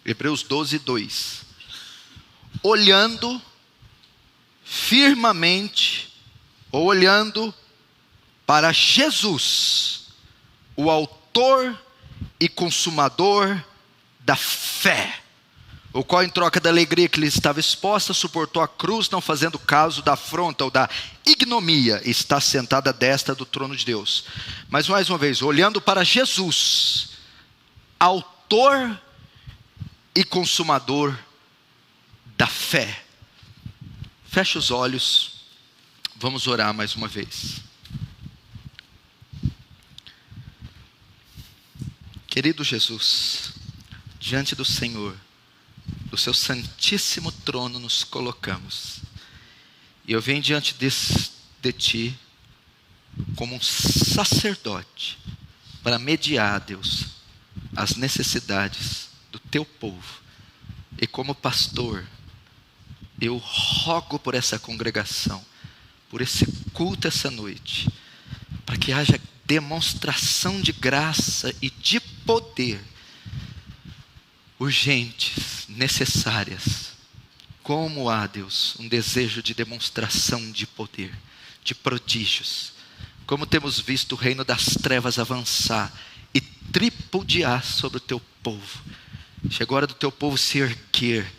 Hebreus 12, 2. Olhando firmemente, ou olhando para Jesus, o autor e consumador da fé, o qual em troca da alegria que lhe estava exposta, suportou a cruz, não fazendo caso da afronta ou da ignomia, está sentado à destra do trono de Deus. Mas mais uma vez, olhando para Jesus, autor e consumador da fé. Feche os olhos, vamos orar mais uma vez. Querido Jesus, diante do Senhor, do seu santíssimo trono nos colocamos. E eu venho diante de Ti, como um sacerdote, para mediar, Deus, as necessidades do Teu povo. E como pastor, eu rogo por essa congregação, por esse culto essa noite, para que haja demonstração de graça e de poder, urgentes, necessárias. Como há, Deus, um desejo de demonstração de poder, de prodígios. Como temos visto o reino das trevas avançar e tripudiar sobre o Teu povo. Chegou a hora do Teu povo se erguer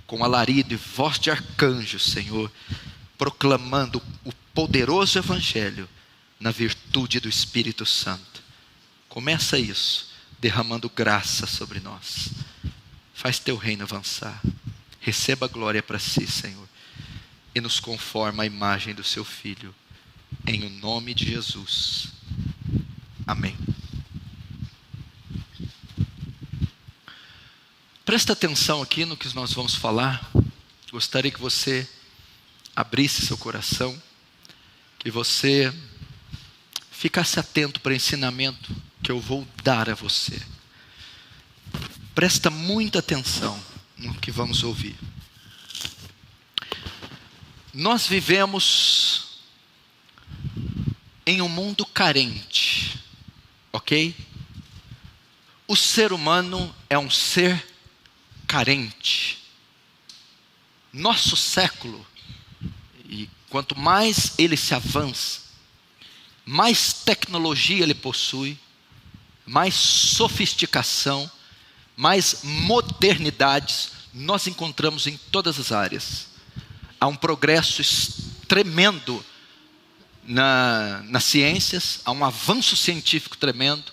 com alarido e voz de arcanjo, Senhor, proclamando o poderoso evangelho na virtude do Espírito Santo. Começa isso, derramando graça sobre nós. Faz Teu reino avançar. Receba a glória para si, Senhor. E nos conforma à imagem do Seu Filho. Em o nome de Jesus. Amém. Presta atenção aqui no que nós vamos falar. Gostaria que você abrisse seu coração, que você ficasse atento para o ensinamento que eu vou dar a você. Presta muita atenção no que vamos ouvir. Nós vivemos em um mundo carente, ok? O ser humano é um ser carente. Nosso século, e quanto mais ele se avança, mais tecnologia ele possui, mais sofisticação, mais modernidades nós encontramos em todas as áreas. Há um progresso tremendo nas ciências, há um avanço científico tremendo,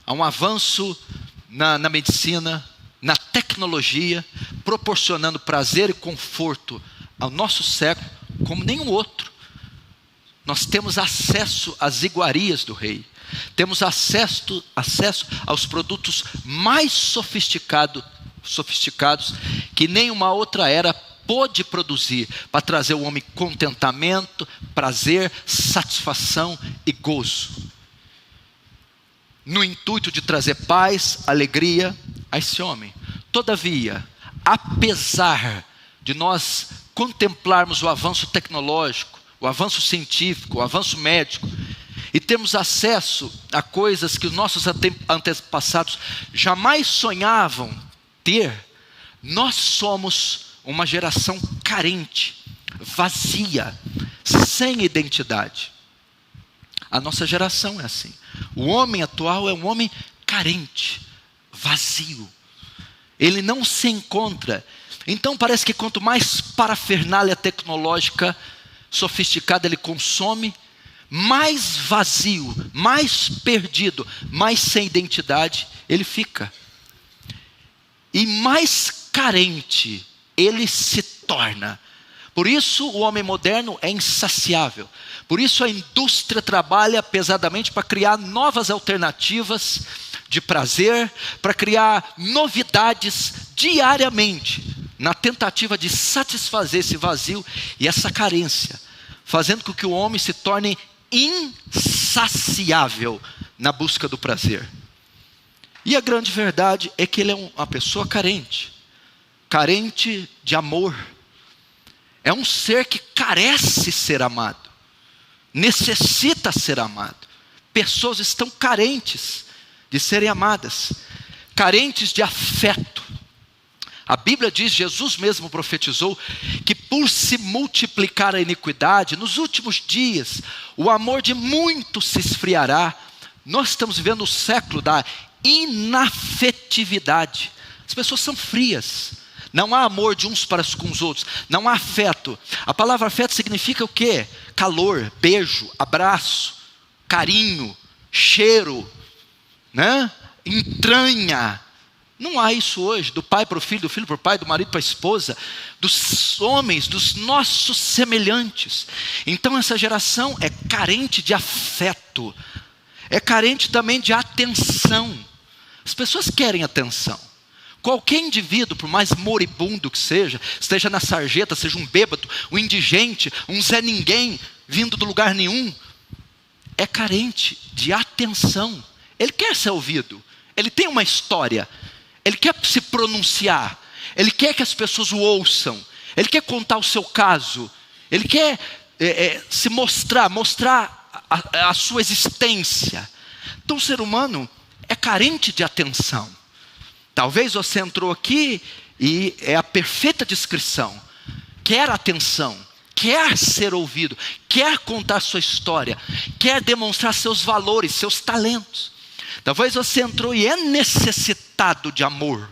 há um avanço na medicina, na tecnologia, proporcionando prazer e conforto ao nosso século como nenhum outro. Nós temos acesso às iguarias do rei, temos acesso aos produtos mais sofisticados que nenhuma outra era pôde produzir, para trazer ao homem contentamento, prazer, satisfação e gozo, no intuito de trazer paz, alegria a esse homem. Todavia, apesar de nós contemplarmos o avanço tecnológico, o avanço científico, o avanço médico, e temos acesso a coisas que os nossos antepassados jamais sonhavam ter, nós somos uma geração carente, vazia, sem identidade. A nossa geração é assim. O homem atual é um homem carente, vazio. Ele não se encontra. Então parece que quanto mais parafernália tecnológica sofisticada ele consome, mais vazio, mais perdido, mais sem identidade ele fica. E mais carente ele se torna. Por isso o homem moderno é insaciável. Por isso a indústria trabalha pesadamente para criar novas alternativas de prazer, para criar novidades diariamente, na tentativa de satisfazer esse vazio e essa carência, fazendo com que o homem se torne insaciável na busca do prazer. E a grande verdade é que ele é uma pessoa carente de amor. É um ser que carece ser amado, necessita ser amado. Pessoas estão carentes de serem amadas, carentes de afeto, A Bíblia diz, Jesus mesmo profetizou, que por se multiplicar a iniquidade, nos últimos dias, o amor de muitos se esfriará. Nós estamos vivendo o século da inafetividade. As pessoas são frias. Não há amor de uns para com os outros. Não há afeto. A palavra afeto significa o quê? Calor, beijo, abraço, carinho, cheiro, né? Entranha. Não há isso hoje, do pai para o filho, do filho para o pai, do marido para a esposa, dos homens, dos nossos semelhantes. Então essa geração é carente de afeto, é carente também de atenção. As pessoas querem atenção. Qualquer indivíduo, por mais moribundo que seja, esteja na sarjeta, seja um bêbado, um indigente, um Zé Ninguém, vindo do lugar nenhum, é carente de atenção. Ele quer ser ouvido, ele tem uma história, ele quer se pronunciar, ele quer que as pessoas o ouçam, ele quer contar o seu caso, ele quer se mostrar a sua existência. Então o ser humano é carente de atenção. Talvez você entrou aqui e é a perfeita descrição. Quer atenção, quer ser ouvido, quer contar sua história, quer demonstrar seus valores, seus talentos. Talvez você entrou e é necessitado de amor,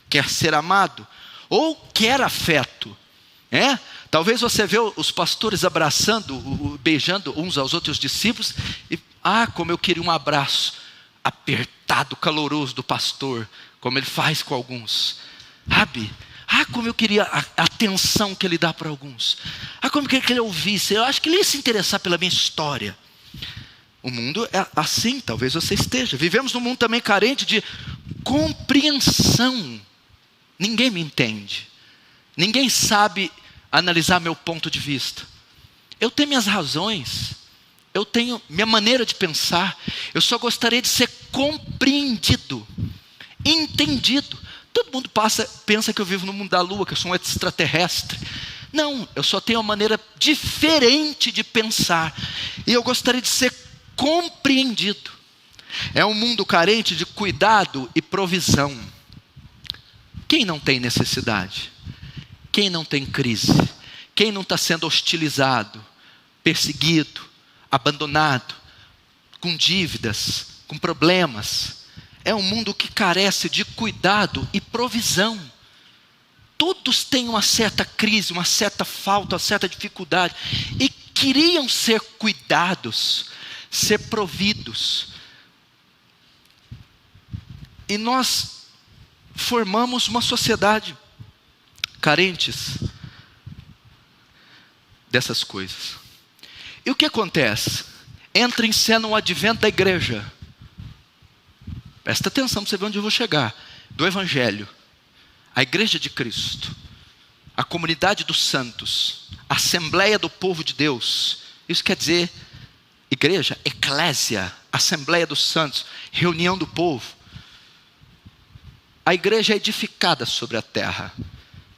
quer ser amado, ou quer afeto. Talvez você vê os pastores abraçando, beijando uns aos outros discípulos, e como eu queria um abraço apertado, caloroso do pastor, como ele faz com alguns, sabe? Como eu queria a atenção que ele dá para alguns. Como eu queria que ele ouvisse. Eu acho que ele ia se interessar pela minha história. O mundo é assim, talvez você esteja. Vivemos num mundo também carente de compreensão. Ninguém me entende. Ninguém sabe analisar meu ponto de vista. Eu tenho minhas razões. Eu tenho minha maneira de pensar. Eu só gostaria de ser compreendido, entendido. Todo mundo pensa que eu vivo no mundo da lua, que eu sou um extraterrestre. Não, eu só tenho uma maneira diferente de pensar. E eu gostaria de ser compreendido. É um mundo carente de cuidado e provisão. Quem não tem necessidade? Quem não tem crise? Quem não está sendo hostilizado, perseguido, abandonado, com dívidas, com problemas? É um mundo que carece de cuidado e provisão. Todos têm uma certa crise, uma certa falta, uma certa dificuldade, e queriam ser cuidados, ser providos. E nós formamos uma sociedade carentes dessas coisas. E o que acontece? Entra em cena o advento da igreja. Presta atenção para você ver onde eu vou chegar. Do Evangelho, a igreja de Cristo, a comunidade dos santos, a assembleia do povo de Deus. Isso quer dizer igreja, eclésia, assembleia dos santos, reunião do povo. A igreja é edificada sobre a terra.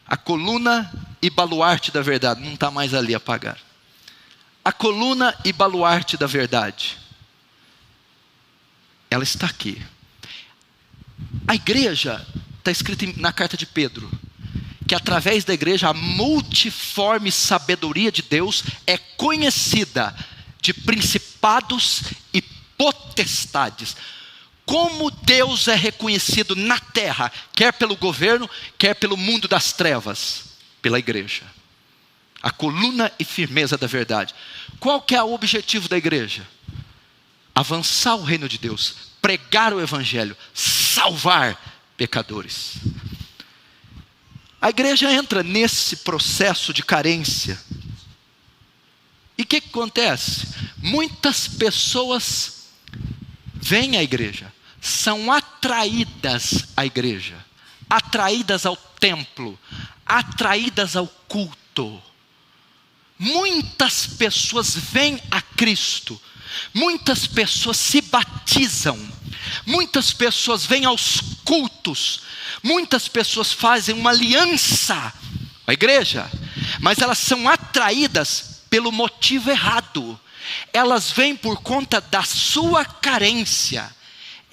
A coluna e baluarte da verdade. Não está mais ali apagado. A coluna e baluarte da verdade. Ela está aqui. A igreja, está escrito na carta de Pedro, que através da igreja a multiforme sabedoria de Deus é conhecida de principados e potestades. Como Deus é reconhecido na terra, quer pelo governo, quer pelo mundo das trevas, pela igreja. A coluna e firmeza da verdade. Qual que é o objetivo da igreja? Avançar o reino de Deus, pregar o evangelho, salvar pecadores. A igreja entra nesse processo de carência. E o que acontece? Muitas pessoas vêm à igreja, são atraídas à igreja, atraídas ao templo, atraídas ao culto. Muitas pessoas vêm a Cristo, muitas pessoas se batizam, muitas pessoas vêm aos cultos, muitas pessoas fazem uma aliança com a igreja, mas elas são atraídas pelo motivo errado. Elas vêm por conta da sua carência.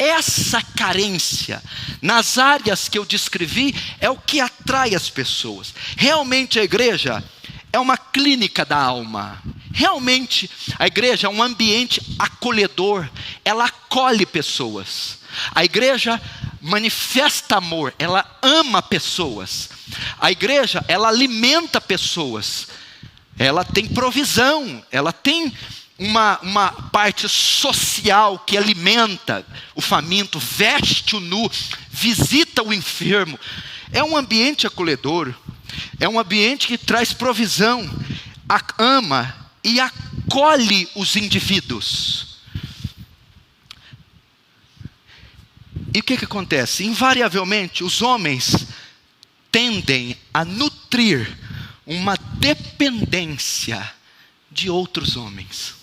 essa carência, nas áreas que eu descrevi, é o que atrai as pessoas. Realmente a igreja é uma clínica da alma. Realmente a igreja é um ambiente acolhedor, ela acolhe pessoas. A igreja manifesta amor, ela ama pessoas. A igreja, ela alimenta pessoas. Ela tem provisão, ela tem uma parte social que alimenta o faminto, veste o nu, visita o enfermo. É um ambiente acolhedor, é um ambiente que traz provisão, ama e acolhe os indivíduos. E o que acontece? Invariavelmente, os homens tendem a nutrir uma dependência de outros homens.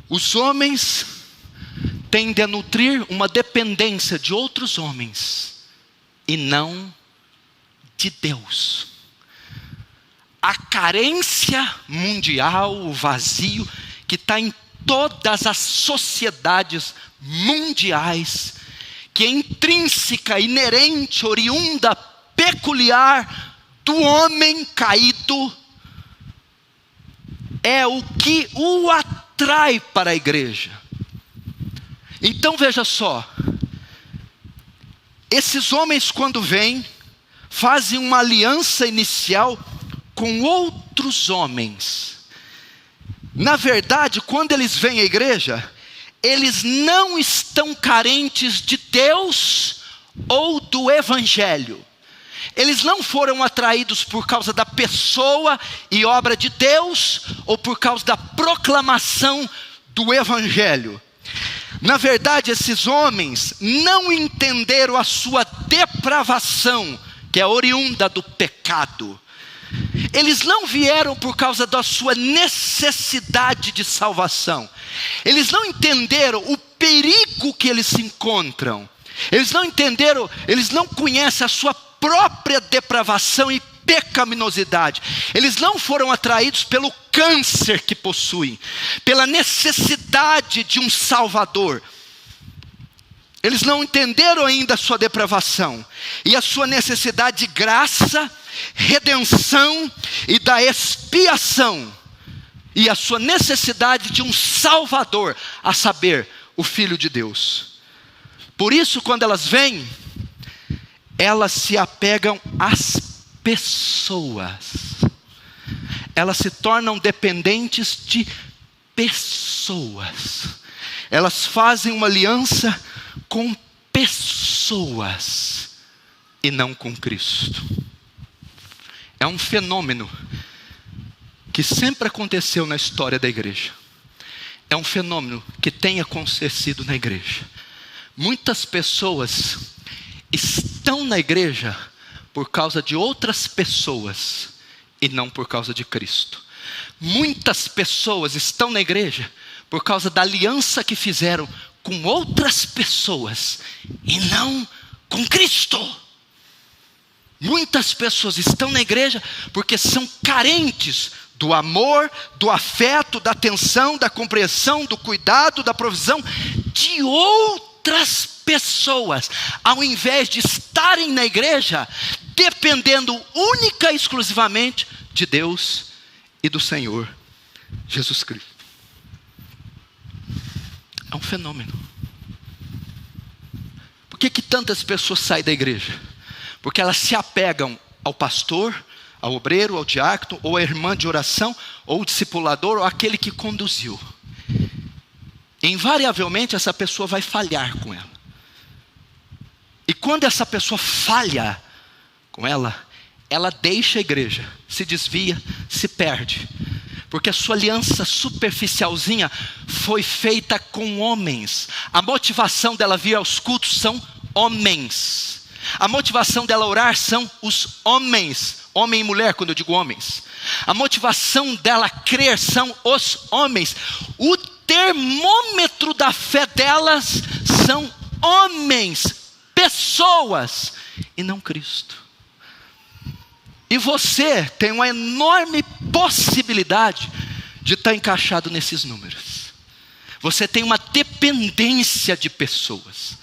Os homens tendem a nutrir uma dependência de outros homens e não de Deus. A carência mundial, o vazio que está em todas as sociedades mundiais, que é intrínseca, inerente, oriunda, peculiar do homem caído, é o que o atrai para a igreja. Então veja só, esses homens quando vêm, fazem uma aliança inicial com outros homens. Na verdade, quando eles vêm à igreja, eles não estão carentes de Deus ou do Evangelho. Eles não foram atraídos por causa da pessoa e obra de Deus, ou por causa da proclamação do Evangelho. Na verdade, esses homens não entenderam a sua depravação, que é oriunda do pecado. Eles não vieram por causa da sua necessidade de salvação. Eles não entenderam o perigo que eles se encontram. Eles não entenderam, eles não conhecem a sua própria depravação e pecaminosidade. Eles não foram atraídos pelo câncer que possuem, pela necessidade de um Salvador. Eles não entenderam ainda a sua depravação e a sua necessidade de graça, redenção e da expiação, e a sua necessidade de um Salvador, a saber, o Filho de Deus. Por isso, quando elas vêm, elas se apegam às pessoas. Elas se tornam dependentes de pessoas. Elas fazem uma aliança com pessoas e não com Cristo. É um fenômeno que sempre aconteceu na história da igreja. É um fenômeno que tem acontecido na igreja. Muitas pessoas estão na igreja por causa de outras pessoas e não por causa de Cristo. Muitas pessoas estão na igreja por causa da aliança que fizeram com outras pessoas e não com Cristo. Muitas pessoas estão na igreja porque são carentes do amor, do afeto, da atenção, da compreensão, do cuidado, da provisão de outras pessoas, ao invés de estarem na igreja dependendo única e exclusivamente de Deus e do Senhor Jesus Cristo. É um fenômeno. Por que tantas pessoas saem da igreja? Porque elas se apegam ao pastor, ao obreiro, ao diácono, ou à irmã de oração, ou ao discipulador, ou aquele que conduziu. Invariavelmente essa pessoa vai falhar com ela. E quando essa pessoa falha com ela, ela deixa a igreja, se desvia, se perde. Porque a sua aliança superficialzinha foi feita com homens. A motivação dela vir aos cultos são homens. A motivação dela orar são os homens. Homem e mulher, quando eu digo homens. A motivação dela crer são os homens. O termômetro da fé delas são homens, pessoas, e não Cristo. E você tem uma enorme possibilidade de estar encaixado nesses números. Você tem uma dependência de pessoas.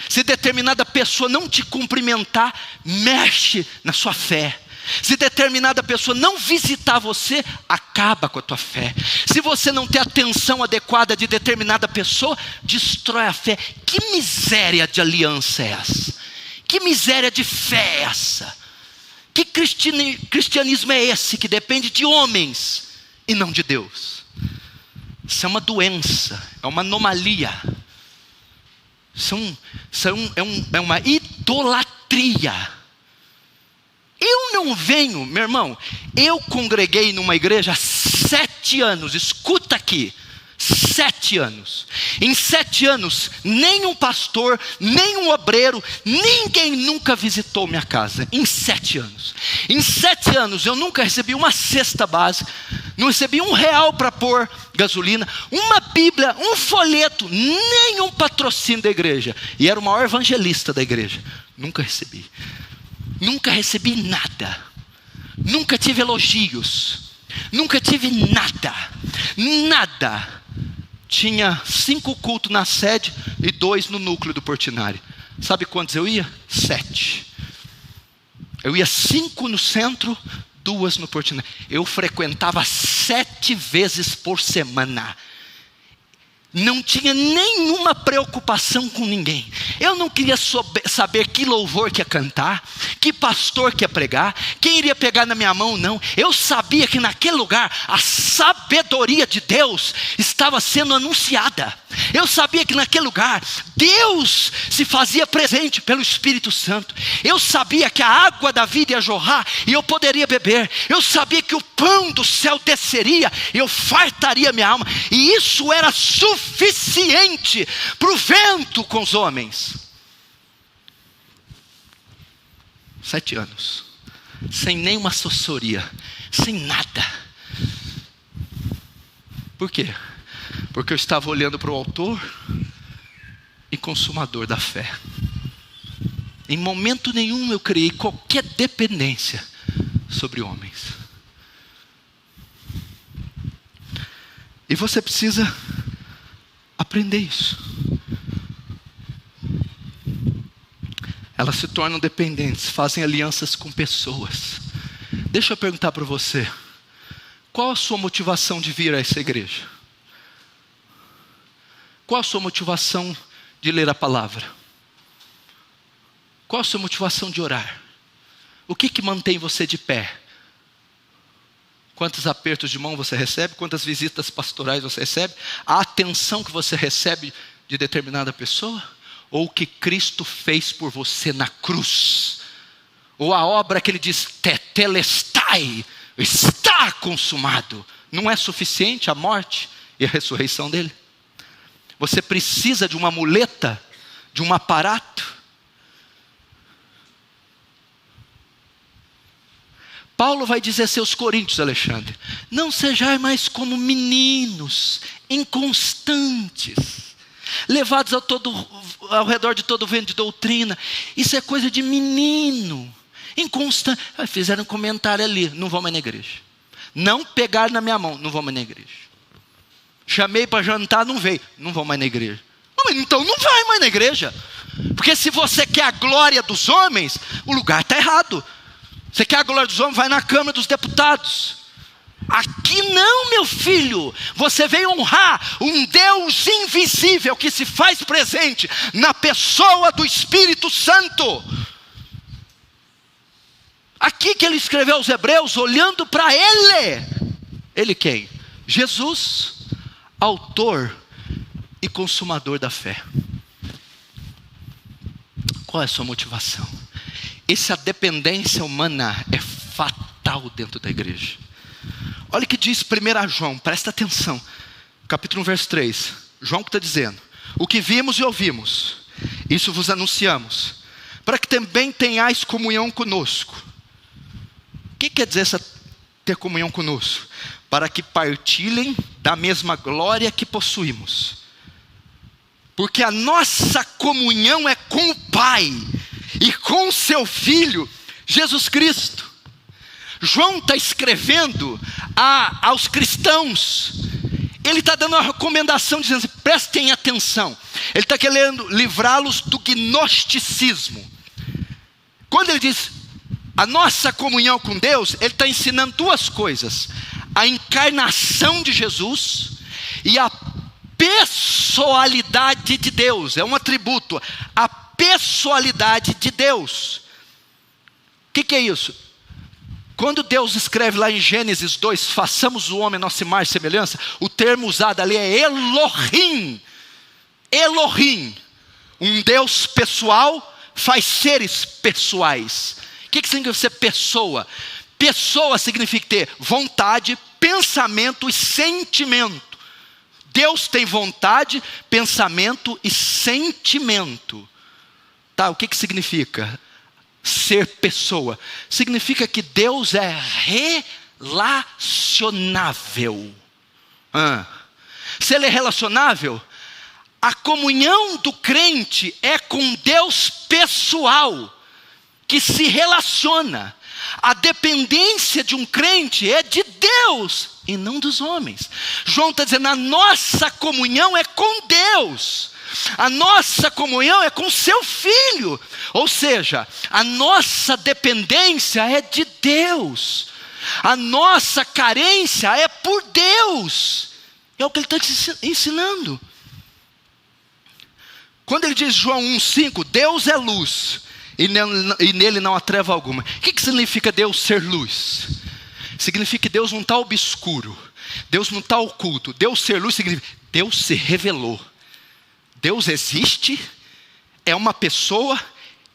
Se determinada pessoa não te cumprimentar, mexe na sua fé. Se determinada pessoa não visitar você, acaba com a tua fé. Se você não ter atenção adequada de determinada pessoa, destrói a fé. Que miséria de aliança é essa? Que miséria de fé é essa? Que cristianismo é esse que depende de homens e não de Deus? Isso é uma doença, é uma anomalia. É uma idolatria. Eu não venho, meu irmão, eu congreguei numa igreja há 7 anos, escuta aqui, 7 anos. Em 7 anos, nenhum pastor, nenhum obreiro, ninguém nunca visitou minha casa. Em 7 anos. Em 7 anos eu nunca recebi uma cesta básica, não recebi R$1 para pôr gasolina, uma Bíblia, um folheto, nenhum patrocínio da igreja. E era o maior evangelista da igreja. Nunca recebi. Nunca recebi nada, nunca tive elogios, nunca tive nada, nada. Tinha 5 cultos na sede e 2 no núcleo do Portinari. Sabe quantos eu ia? 7. Eu ia 5 no centro, 2 no Portinari. Eu frequentava 7 vezes por semana. Não tinha nenhuma preocupação com ninguém. Eu não queria saber que louvor que ia cantar, que pastor que ia pregar, quem iria pegar na minha mão, não. Eu sabia que naquele lugar a sabedoria de Deus estava sendo anunciada. Eu sabia que naquele lugar Deus se fazia presente pelo Espírito Santo. Eu sabia que a água da vida ia jorrar e eu poderia beber. Eu sabia que o pão do céu desceria e eu fartaria minha alma. E isso era suficiente para o vento com os homens. 7 anos, sem nenhuma assessoria, sem nada. Por quê? Porque eu estava olhando para o autor e consumador da fé. Em momento nenhum eu criei qualquer dependência sobre homens. E você precisa aprender isso. Elas se tornam dependentes, fazem alianças com pessoas. Deixa eu perguntar para você, qual a sua motivação de vir a essa igreja? Qual a sua motivação de ler a palavra? Qual a sua motivação de orar? O que mantém você de pé? Quantos apertos de mão você recebe? Quantas visitas pastorais você recebe? A atenção que você recebe de determinada pessoa? Ou o que Cristo fez por você na cruz? Ou a obra que ele diz, tetelestai, está consumado. Não é suficiente a morte e a ressurreição dele? Você precisa de uma muleta, de um aparato? Paulo vai dizer a seus coríntios, Alexandre, não sejais mais como meninos, inconstantes, levados ao redor de todo vento de doutrina. Isso é coisa de menino, inconstante. Fizeram um comentário ali, não vão mais na igreja. Não pegaram na minha mão, não vão mais na igreja. Chamei para jantar, não veio, não vão mais na igreja. Então não vai mais na igreja. Porque se você quer a glória dos homens, o lugar está errado. Você quer a glória dos homens, vai na Câmara dos Deputados. Aqui não, meu filho. Você veio honrar um Deus invisível que se faz presente na pessoa do Espírito Santo. Aqui que ele escreveu aos Hebreus, olhando para ele. Ele quem? Jesus, autor e consumador da fé. Qual é a sua motivação? Essa dependência humana é fatal dentro da igreja. Olha o que diz 1 João, presta atenção. Capítulo 1, verso 3. João que está dizendo, o que vimos e ouvimos, isso vos anunciamos, para que também tenhais comunhão conosco. O que quer dizer ter comunhão conosco? Para que partilhem da mesma glória que possuímos. Porque a nossa comunhão é com o Pai e com o seu Filho, Jesus Cristo. João está escrevendo aos cristãos. Ele está dando uma recomendação, dizendo assim, prestem atenção. Ele está querendo livrá-los do gnosticismo. Quando ele diz a nossa comunhão com Deus, ele está ensinando duas coisas: a encarnação de Jesus e a pessoalidade de Deus. É um atributo, a pessoalidade de Deus. O que é isso? Quando Deus escreve lá em Gênesis 2, façamos o homem a nossa imagem e semelhança, o termo usado ali é Elohim. Elohim, um Deus pessoal, faz seres pessoais. O que significa ser pessoa? Pessoa significa ter vontade, pensamento e sentimento. Deus tem vontade, pensamento e sentimento. Tá, o que significa ser pessoa? Significa que Deus é relacionável. Se ele é relacionável, a comunhão do crente é com Deus pessoal, que se relaciona. A dependência de um crente é de Deus e não dos homens. João está dizendo, a nossa comunhão é com Deus. A nossa comunhão é com seu Filho. Ou seja, a nossa dependência é de Deus. A nossa carência é por Deus. É o que ele está ensinando. Quando ele diz João 1,5, Deus é luz e nele não há treva alguma. O que significa Deus ser luz? Significa que Deus não está obscuro, Deus não está oculto. Deus ser luz significa Deus se revelou. Deus existe, é uma pessoa,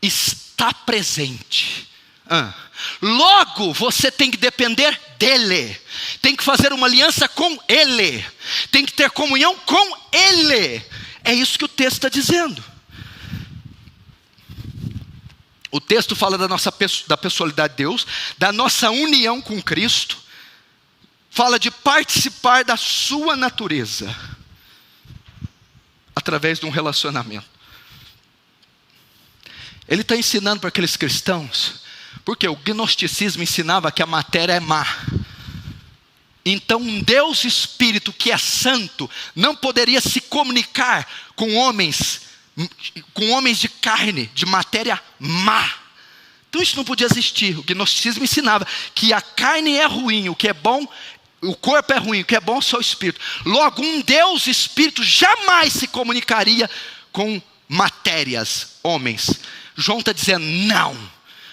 está presente. Logo, você tem que depender dele, tem que fazer uma aliança com ele, tem que ter comunhão com ele. É isso que o texto está dizendo. O texto fala da pessoalidade de Deus, da nossa união com Cristo, fala de participar da sua natureza, através de um relacionamento. Ele está ensinando para aqueles cristãos, porque o gnosticismo ensinava que a matéria é má. Então um Deus Espírito que é santo não poderia se comunicar com homens de carne, de matéria má. Então isso não podia existir. O gnosticismo ensinava que a carne é ruim, o que é bom, o corpo é ruim, o que é bom é só o Espírito. Logo, um Deus Espírito jamais se comunicaria com matérias, homens. João está dizendo, não.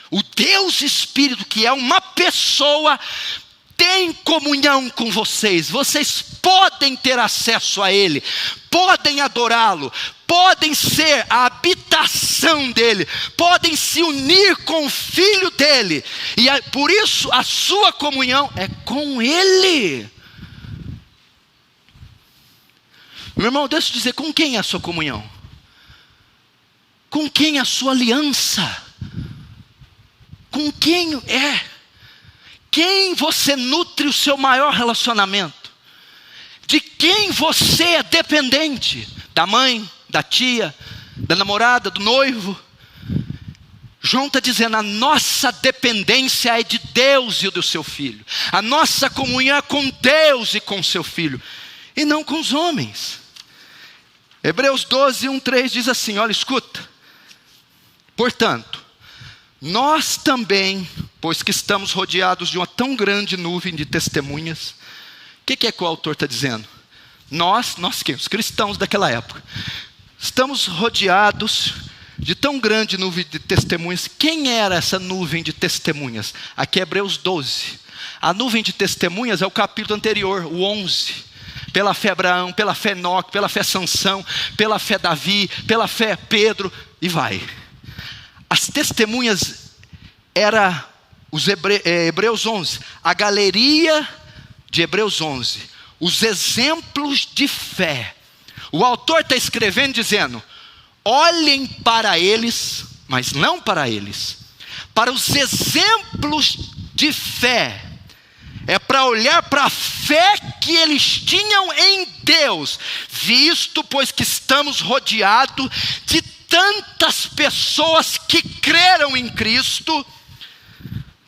O Deus Espírito, que é uma pessoa, tem comunhão com vocês. Vocês podem ter acesso a Ele, podem adorá-lo, podem ser a habitação dEle, podem se unir com o Filho dEle, e por isso a sua comunhão é com Ele. Meu irmão, deixa eu dizer, com quem é a sua comunhão? Com quem é a sua aliança? Com quem é? Quem você nutre o seu maior relacionamento? De quem você é dependente? Da mãe, da tia, da namorada, do noivo? João está dizendo, a nossa dependência é de Deus e do seu Filho. A nossa comunhão é com Deus e com seu Filho, e não com os homens. Hebreus 12, 1, 3 diz assim, olha, escuta. Portanto, nós também, pois que estamos rodeados de uma tão grande nuvem de testemunhas. O que é que o autor está dizendo? Nós quem? Os cristãos daquela época. Estamos rodeados de tão grande nuvem de testemunhas. Quem era essa nuvem de testemunhas? Aqui é Hebreus 12. A nuvem de testemunhas é o capítulo anterior, o 11. Pela fé Abraão, pela fé Enoque, pela fé Sansão, pela fé Davi, pela fé Pedro, e vai. As testemunhas era os Hebreus 11, a galeria de Hebreus 11, os exemplos de fé. O autor está escrevendo dizendo, olhem para eles, mas não para eles, para os exemplos de fé. É para olhar para a fé que eles tinham em Deus, visto pois que estamos rodeados de tantas pessoas que creram em Cristo.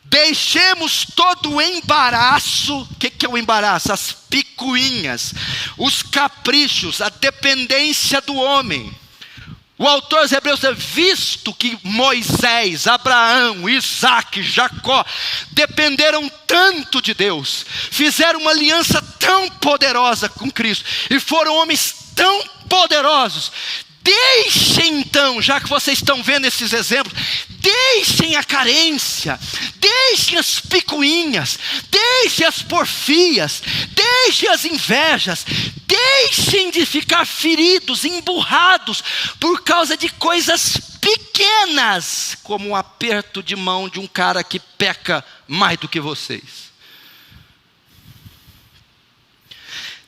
Deixemos todo o embaraço. O que é o embaraço? As picuinhas, os caprichos, a dependência do homem. O autor aos Hebreus diz: visto que Moisés, Abraão, Isaac, Jacó dependeram tanto de Deus, fizeram uma aliança tão poderosa com Cristo e foram homens tão poderosos, deixem então, já que vocês estão vendo esses exemplos, deixem a carência, deixem as picuinhas, deixem as porfias, deixem as invejas, deixem de ficar feridos, emburrados por causa de coisas pequenas, como um aperto de mão de um cara que peca mais do que vocês.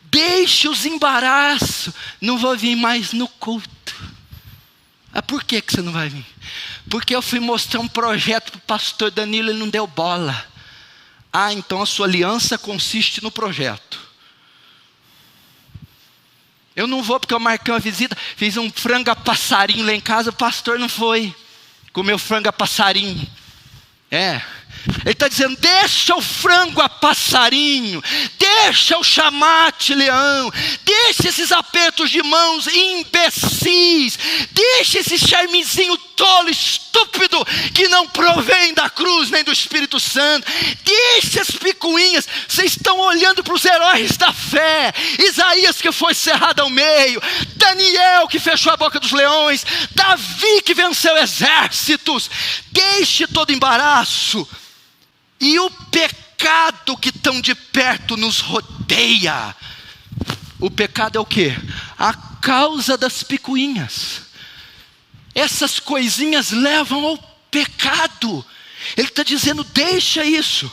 Deixe os embaraços. Não vou vir mais no culto. Ah, por que você não vai vir? Porque eu fui mostrar um projeto para o pastor Danilo, ele não deu bola. Ah, então a sua aliança consiste no projeto. Eu não vou porque eu marquei uma visita, fiz um frango a passarinho lá em casa, o pastor não foi. Comeu frango a passarinho. Ele está dizendo: deixa o frango a passarinho, deixa o chamate leão, deixa esses apertos de mãos imbecis, deixa esse charmezinho tolo, estúpido, que não provém da cruz nem do Espírito Santo. Deixa as picuinhas. Vocês estão olhando para os heróis da fé: Isaías, que foi cerrado ao meio; Daniel, que fechou a boca dos leões; Davi, que venceu exércitos. Deixe todo embaraço. E o pecado que tão de perto nos rodeia. O pecado é o quê? A causa das picuinhas. Essas coisinhas levam ao pecado. Ele está dizendo: deixa isso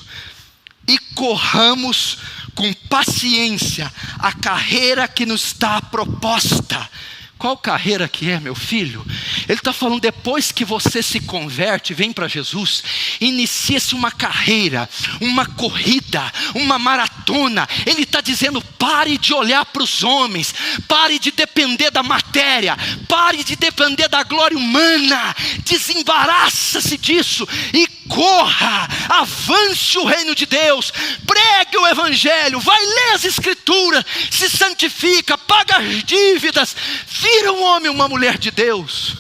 e corramos com paciência a carreira que nos está proposta. Qual carreira que é, meu filho? Ele está falando: depois que você se converte, vem para Jesus, inicia-se uma carreira, uma corrida, uma maratona. Ele está dizendo: pare de olhar para os homens, pare de depender da matéria, pare de depender da glória humana, desembaraça-se disso e corra, avance o reino de Deus, pregue o evangelho, vai ler as escrituras, se santifica, paga as dívidas, vira um homem, uma mulher de Deus.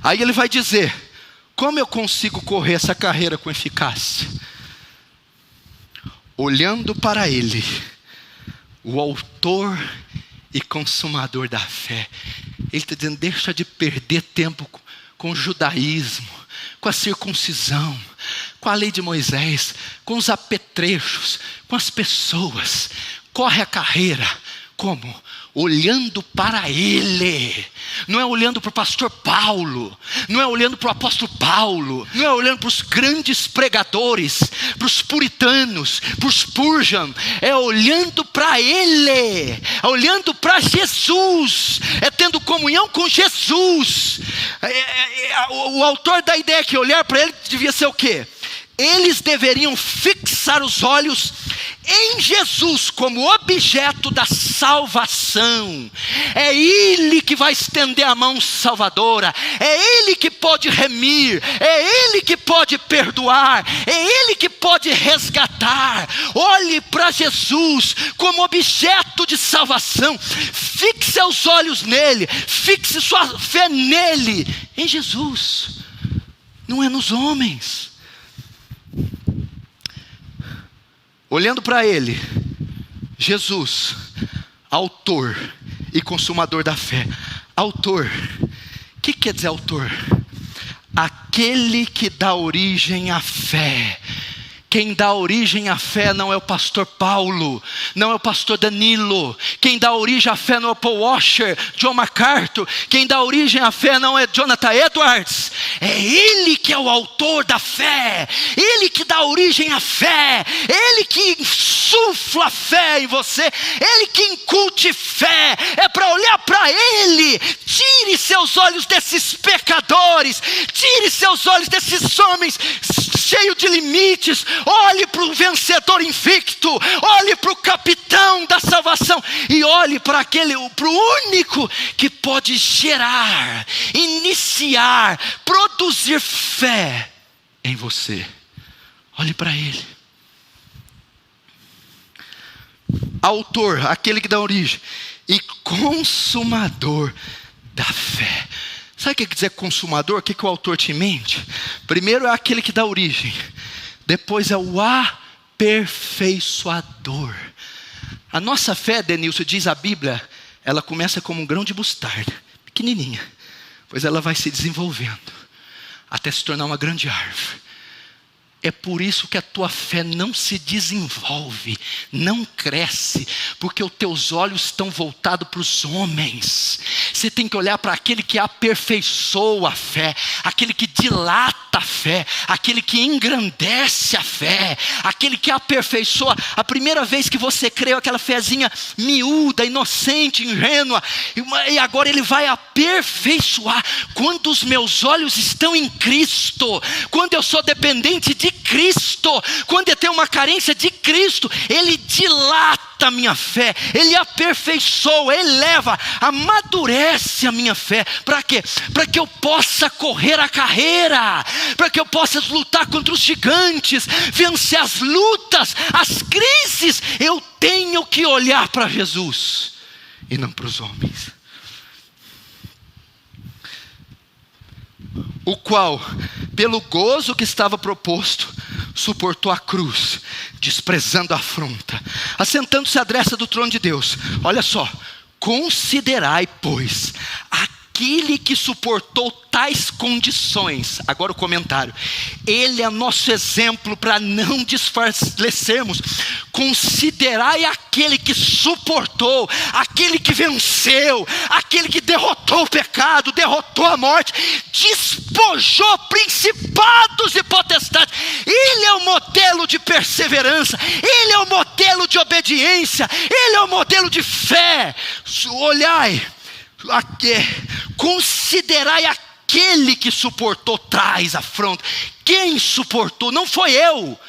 Aí ele vai dizer: como eu consigo correr essa carreira com eficácia? Olhando para Ele, o autor e consumador da fé. Ele está dizendo: deixa de perder tempo com o judaísmo, com a circuncisão, com a lei de Moisés, com os apetrechos, com as pessoas. Corre a carreira. Como? Olhando para Ele. Não é olhando para o pastor Paulo, não é olhando para o apóstolo Paulo, não é olhando para os grandes pregadores, para os puritanos, para os Spurgeon. É olhando para Ele, é olhando para Jesus, é tendo comunhão com Jesus. O autor da ideia que olhar para Ele devia ser o quê? Eles deveriam fixar os olhos em Jesus como objeto da salvação. É Ele que vai estender a mão salvadora, é Ele que pode remir, é Ele que pode perdoar, é Ele que pode resgatar. Olhe para Jesus como objeto de salvação, fixe os olhos nele, fixe sua fé nele, em Jesus, não é nos homens. Olhando para Ele, Jesus, autor e consumador da fé. Autor, o que quer dizer autor? Aquele que dá origem à fé. Quem dá origem à fé não é o pastor Paulo, não é o pastor Danilo. Quem dá origem à fé não é o Paul Washer, John MacArthur. Quem dá origem à fé não é Jonathan Edwards. É Ele que é o autor da fé, Ele que dá origem à fé, Ele que insufla fé em você, Ele que incute fé. É para olhar para Ele. Tire seus olhos desses pecadores, tire seus olhos desses homens cheio de limites. Olhe para o vencedor invicto, olhe para o capitão da salvação e olhe para o único que pode gerar, iniciar, produzir fé em você. Olhe para ele. Autor, aquele que dá origem, e consumador da fé. Sabe o que quer dizer consumador? O que o autor te mente? Primeiro é aquele que dá origem, depois é o aperfeiçoador. A nossa fé, Denilson, diz a Bíblia, ela começa como um grão de mostarda, pequenininha, pois ela vai se desenvolvendo até se tornar uma grande árvore. É por isso que a tua fé não se desenvolve, não cresce, porque os teus olhos estão voltados para os homens. Você tem que olhar para aquele que aperfeiçoa a fé, aquele que dilata a fé, aquele que engrandece a fé, aquele que aperfeiçoa. A primeira vez que você creu, aquela fezinha miúda, inocente, ingênua, e agora ele vai aperfeiçoar. Quando os meus olhos estão em Cristo, quando eu sou dependente de Cristo, quando eu tenho uma carência de Cristo, ele dilata a minha fé, ele aperfeiçoa, eleva, amadurece a minha fé. Para quê? Para que eu possa correr a carreira, para que eu possa lutar contra os gigantes, vencer as lutas, as crises. Eu tenho que olhar para Jesus e não para os homens. O qual, pelo gozo que estava proposto, suportou a cruz, desprezando a afronta, assentando-se à destra do trono de Deus. Olha só, considerai, pois, aquele que suportou tais condições. Agora o comentário. Ele é nosso exemplo para não desfalecermos. Considerai aquele que suportou, aquele que venceu, aquele que derrotou o pecado, derrotou a morte, despojou principados e potestades. Ele é o modelo de perseverança, ele é o modelo de obediência, ele é o modelo de fé. Olhai, considerai aquele que suportou tais afrontas. Quem suportou? Não foi eu,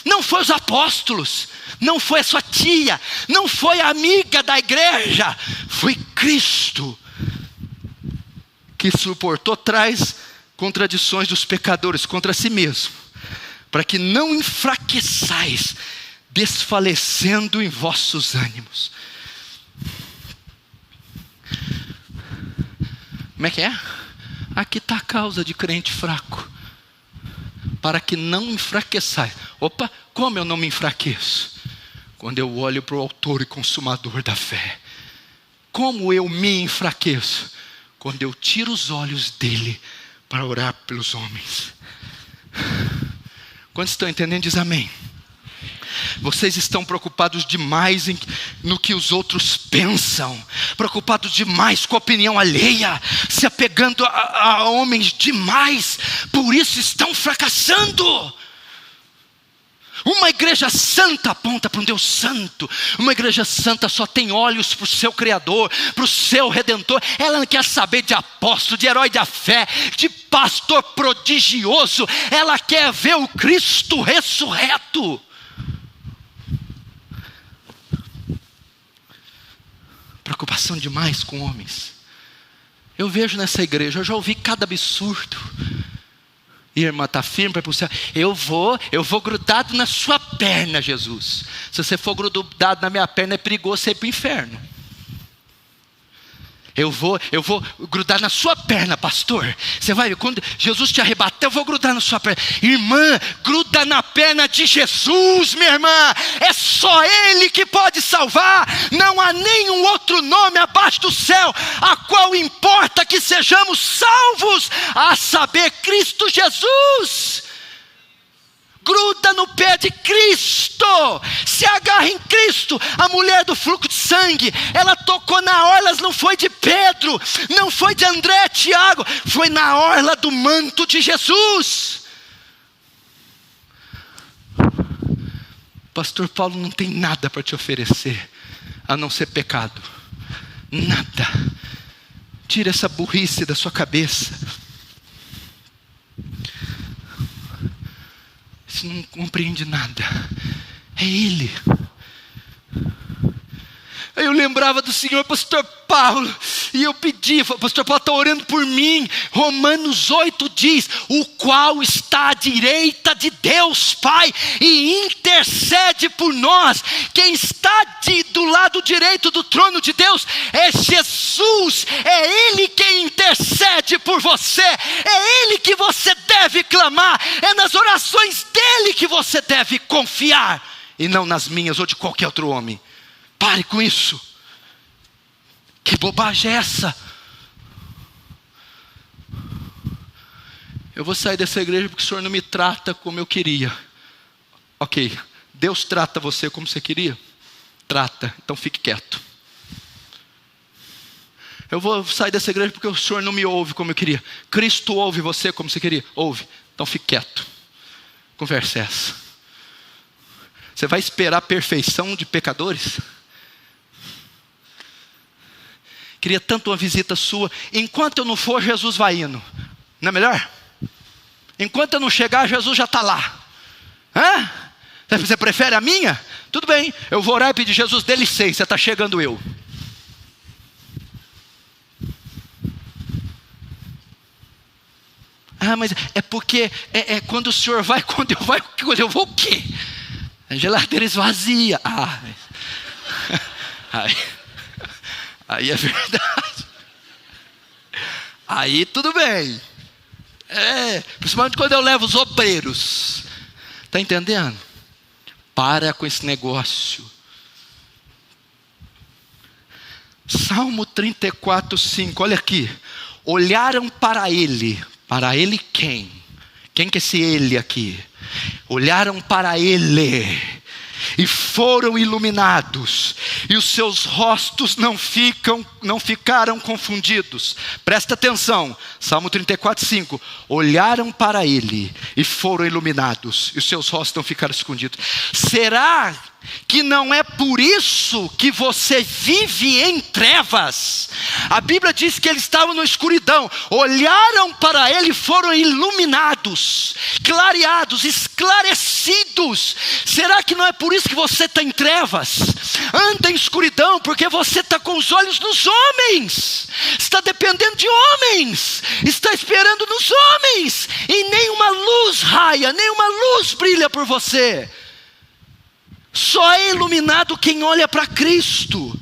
não foi os apóstolos, não foi a sua tia, não foi a amiga da igreja, foi Cristo que suportou tais contradições dos pecadores contra si mesmo, para que não enfraqueçais, desfalecendo em vossos ânimos. Como é que é? Aqui está a causa de crente fraco. Para que não enfraqueçais. Opa, como eu não me enfraqueço? Quando eu olho para o autor e consumador da fé. Como eu me enfraqueço? Quando eu tiro os olhos dele para orar pelos homens. Quantos estão entendendo? Diz amém. Vocês estão preocupados demais no que os outros pensam, preocupados demais com a opinião alheia, se apegando a homens demais, por isso estão fracassando. Uma igreja santa aponta para um Deus santo. Uma igreja santa só tem olhos para o seu Criador, para o seu Redentor. Ela não quer saber de apóstolo, de herói da fé, de pastor prodigioso. Ela quer ver o Cristo ressurreto. Preocupação demais com homens. Eu vejo nessa igreja, eu já ouvi cada absurdo. Irmã, está firme para ir para o céu? Eu vou grudado na sua perna, Jesus. Se você for grudado na minha perna, é perigoso você ir para o inferno. Eu vou grudar na sua perna, pastor. Você vai ver, quando Jesus te arrebatar, eu vou grudar na sua perna. Irmã, gruda na perna de Jesus, minha irmã. É só Ele que pode salvar. Não há nenhum outro nome abaixo do céu, a qual importa que sejamos salvos, a saber, Cristo Jesus. Gruda no pé de Cristo, se agarra em Cristo. A mulher do fluxo de sangue, ela tocou na orla, não foi de Pedro, não foi de André, Tiago, foi na orla do manto de Jesus. Pastor Paulo não tem nada para te oferecer, a não ser pecado, nada. Tira essa burrice da sua cabeça. Você não compreende nada. É Ele. Aí eu lembrava do Senhor, pastor Paulo, e eu pedia, pastor Paulo está orando por mim. Romanos 8 diz, o qual está à direita de Deus Pai e intercede por nós. Quem está do lado direito do trono de Deus é Jesus. É Ele quem intercede por você. É Ele que você deve clamar. É nas orações dEle que você deve confiar, e não nas minhas ou de qualquer outro homem. Pare com isso. Que bobagem é essa? Eu vou sair dessa igreja porque o Senhor não me trata como eu queria. Ok, Deus trata você como você queria? Trata, então fique quieto. Eu vou sair dessa igreja porque o Senhor não me ouve como eu queria. Cristo ouve você como você queria? Ouve, então fique quieto. Conversa é essa? Você vai esperar a perfeição de pecadores? Queria tanto uma visita sua. Enquanto eu não for, Jesus vai indo. Não é melhor? Enquanto eu não chegar, Jesus já está lá. Hã? Você prefere a minha? Tudo bem, eu vou orar e pedir, Jesus, dê licença, está chegando eu. Ah, mas é porque quando o Senhor vai, quando eu vou o quê? A geladeira esvazia. Aí é verdade. Aí tudo bem. Principalmente quando eu levo os obreiros. Está entendendo? Para com esse negócio. Salmo 34, 5. Olha aqui. Olharam para ele. Para ele quem? Quem que é esse ele aqui? Olharam para ele e foram iluminados, e os seus rostos não ficaram confundidos. Presta atenção, Salmo 34, 5. Olharam para ele e foram iluminados, e os seus rostos não ficaram escondidos. Será que não é por isso que você vive em trevas? A Bíblia diz que eles estavam na escuridão, olharam para ele e foram iluminados, clareados, esclarecidos. Será que não é por isso que você está em trevas? Anda em escuridão porque você está com os olhos nos homens, está dependendo de homens, está esperando nos homens, e nenhuma luz raia, nenhuma luz brilha por você. Só é iluminado quem olha para Cristo.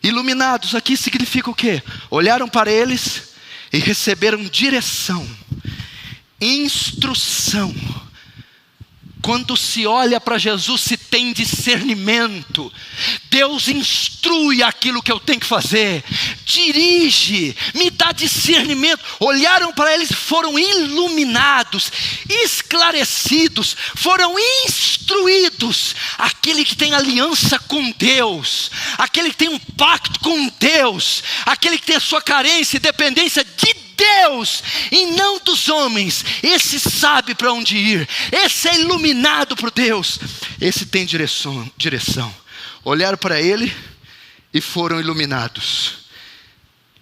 Iluminados aqui significa o quê? Olharam para eles e receberam direção, instrução. Quando se olha para Jesus, se tem discernimento. Deus instrui aquilo que eu tenho que fazer, dirige, me dá discernimento. Olharam para eles, foram iluminados, esclarecidos, foram instruídos. Aquele que tem aliança com Deus, aquele que tem um pacto com Deus, aquele que tem a sua carência e dependência de Deus e não dos homens, esse sabe para onde ir, esse é iluminado por Deus, esse tem direção. Olharam para ele e foram iluminados,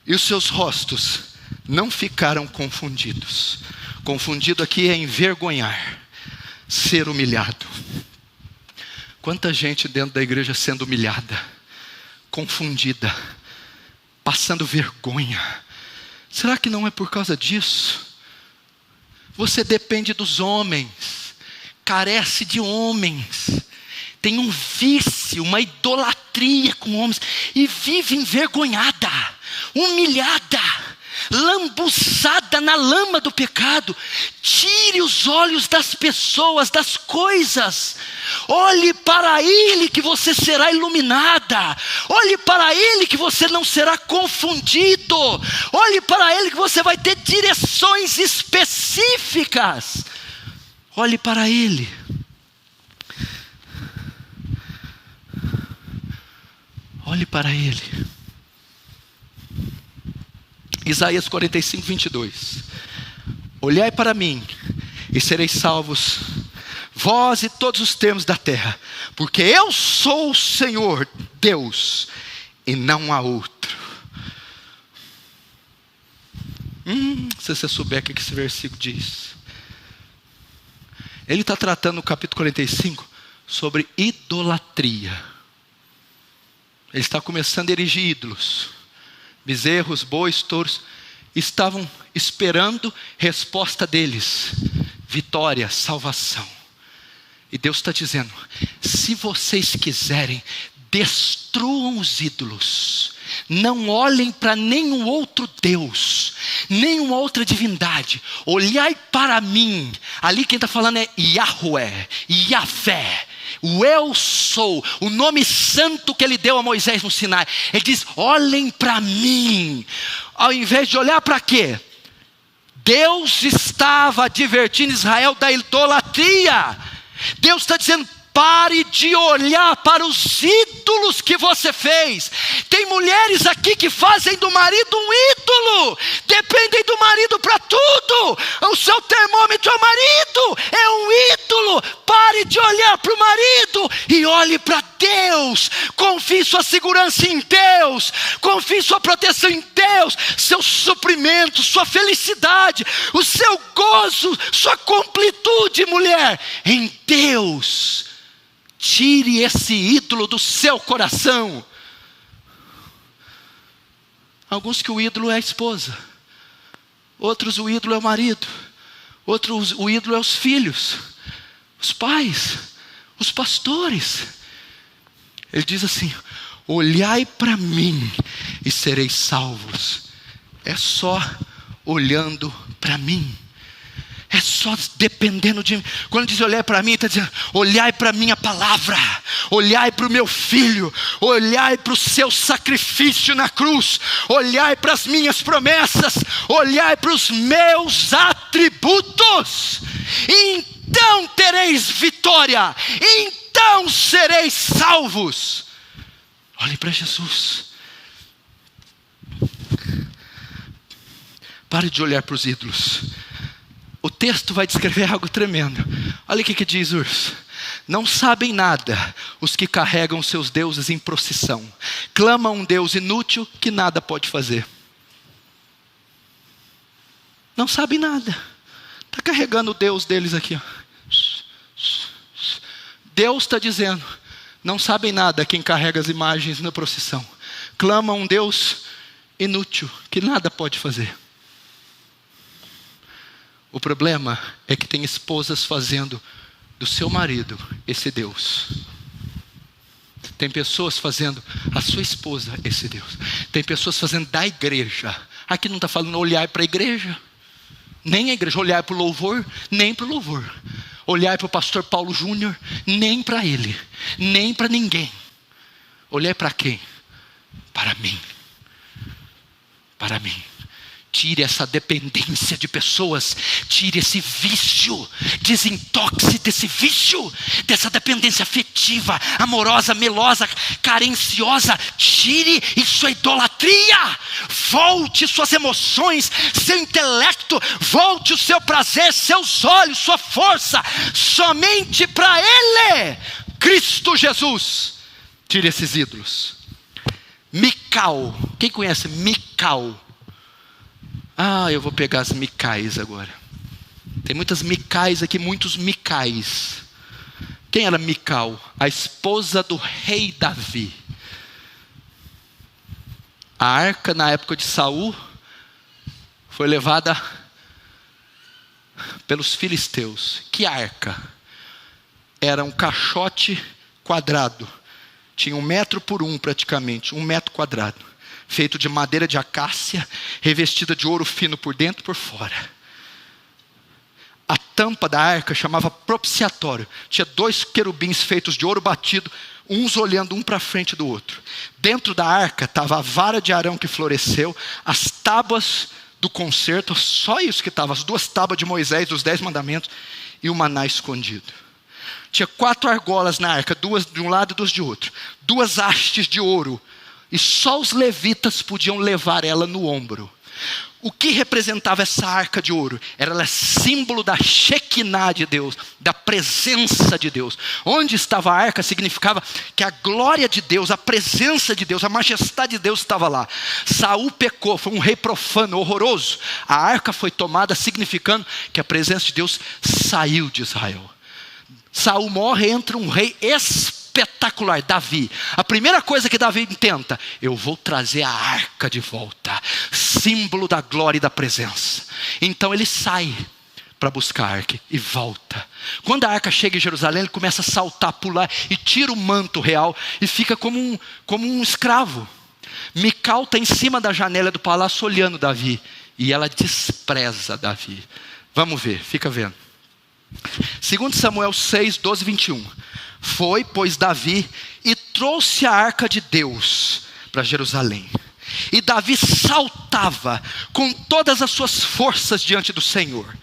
e os seus rostos não ficaram confundidos. Confundido aqui é envergonhar, ser humilhado. Quanta gente dentro da igreja sendo humilhada, confundida, passando vergonha. Será que não é por causa disso? Você depende dos homens, carece de homens, tem um vício, uma idolatria com homens, e vive envergonhada, humilhada, lambuzada na lama do pecado. Tire os olhos das pessoas, das coisas. Olhe para Ele que você será iluminada. Olhe para Ele que você não será confundido. Olhe para Ele que você vai ter direções específicas. Olhe para Ele. Olhe para Ele. Isaías 45, 22. Olhai para mim e sereis salvos, vós e todos os termos da terra, porque eu sou o Senhor Deus e não há outro. Se você souber o que esse versículo diz. Ele está tratando no capítulo 45 sobre idolatria. Ele está começando a erigir ídolos. Bezerros, bois, touros. Estavam esperando resposta deles. Vitória, salvação. E Deus está dizendo: se vocês quiserem, destruam os ídolos. Não olhem para nenhum outro Deus, nenhuma outra divindade. Olhai para mim. Ali quem está falando é Yahweh, Yahvé. O eu sou, o nome santo que ele deu a Moisés no Sinai. Ele diz: olhem para mim. Ao invés de olhar para quê? Deus estava advertindo Israel da idolatria. Deus está dizendo: pare de olhar para os ídolos que você fez. Tem mulheres aqui que fazem do marido um ídolo. Dependem do marido para tudo. O seu termômetro é o marido. É um ídolo. Pare de olhar para o marido e olhe para Deus. Confie sua segurança em Deus. Confie sua proteção em Deus. Seu suprimento, sua felicidade, o seu gozo, sua completude, mulher, em Deus. Tire esse ídolo do seu coração. Alguns que o ídolo é a esposa. Outros o ídolo é o marido. Outros o ídolo é os filhos. Os pais. Os pastores. Ele diz assim: olhai para mim e sereis salvos. É só olhando para mim. É só dependendo de mim. Quando diz olhar para mim, está dizendo: olhai para a minha palavra, olhai para o meu filho, olhai para o seu sacrifício na cruz, olhai para as minhas promessas, olhai para os meus atributos. Então tereis vitória, então sereis salvos. Olhe para Jesus. Pare de olhar para os ídolos. O texto vai descrever algo tremendo. Olha o que diz Urso. Não sabem nada os que carregam seus deuses em procissão. Clamam um Deus inútil que nada pode fazer. Não sabem nada. Está carregando o Deus deles aqui. Deus está dizendo: não sabem nada quem carrega as imagens na procissão. Clamam um Deus inútil que nada pode fazer. O problema é que tem esposas fazendo do seu marido esse Deus. Tem pessoas fazendo a sua esposa esse Deus. Tem pessoas fazendo da igreja. Aqui não está falando olhar para a igreja. Nem a igreja. Olhar para o louvor, nem para o louvor. Olhar para o pastor Paulo Júnior, nem para ele. Nem para ninguém. Olhar para quem? Para mim. Para mim. Tire essa dependência de pessoas. Tire esse vício. Desintoxe desse vício. Dessa dependência afetiva, amorosa, melosa, carenciosa. Tire isso, é idolatria. Volte suas emoções, seu intelecto. Volte o seu prazer, seus olhos, sua força somente para Ele, Cristo Jesus. Tire esses ídolos. Mical. Quem conhece Mical? Eu vou pegar as Micais agora. Tem muitas Micais aqui, muitos Micais. Quem era Mical? A esposa do rei Davi. A arca na época de Saul foi levada pelos filisteus. Que arca? Era um caixote quadrado. Tinha 1 metro por 1 praticamente, 1 metro quadrado. Feito de madeira de acácia, revestida de ouro fino por dentro e por fora. A tampa da arca chamava propiciatório. Tinha 2 querubins feitos de ouro batido, uns olhando um para frente do outro. Dentro da arca estava a vara de Arão que floresceu, as tábuas do concerto, só isso que estava, as 2 tábuas de Moisés, dos 10 mandamentos, e o maná escondido. Tinha 4 argolas na arca, 2 de um lado e 2 de outro. 2 hastes de ouro. E só os levitas podiam levar ela no ombro. O que representava essa arca de ouro? Ela é símbolo da Shekinah de Deus, da presença de Deus. Onde estava a arca significava que a glória de Deus, a presença de Deus, a majestade de Deus estava lá. Saul pecou, foi um rei profano, horroroso. A arca foi tomada significando que a presença de Deus saiu de Israel. Saul morre, entra um rei espetacular, Davi. A primeira coisa que Davi tenta: eu vou trazer a arca de volta, símbolo da glória e da presença. Então ele sai para buscar a arca e volta. Quando a arca chega em Jerusalém, ele começa a saltar, pular e tira o manto real e fica como um escravo. Mical está em cima da janela do palácio olhando Davi e ela despreza Davi. Vamos ver, fica vendo. 2 Samuel 6, 12 e 21. Foi, pois, Davi e trouxe a arca de Deus para Jerusalém. E Davi saltava com todas as suas forças diante do Senhor.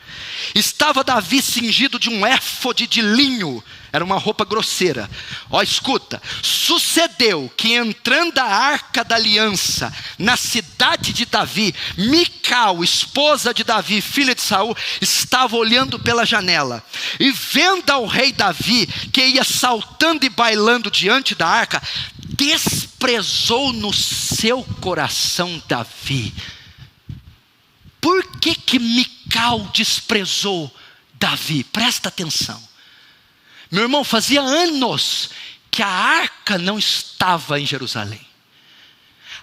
Estava Davi cingido de um éfode de linho. Era uma roupa grosseira. Ó, escuta. Sucedeu que entrando a arca da aliança na cidade de Davi, Mical, esposa de Davi, filha de Saul, estava olhando pela janela. E vendo ao rei Davi, que ia saltando e bailando diante da arca, desprezou no seu coração Davi. Por que Mical desprezou Davi? Presta atenção. Meu irmão, fazia anos que a arca não estava em Jerusalém.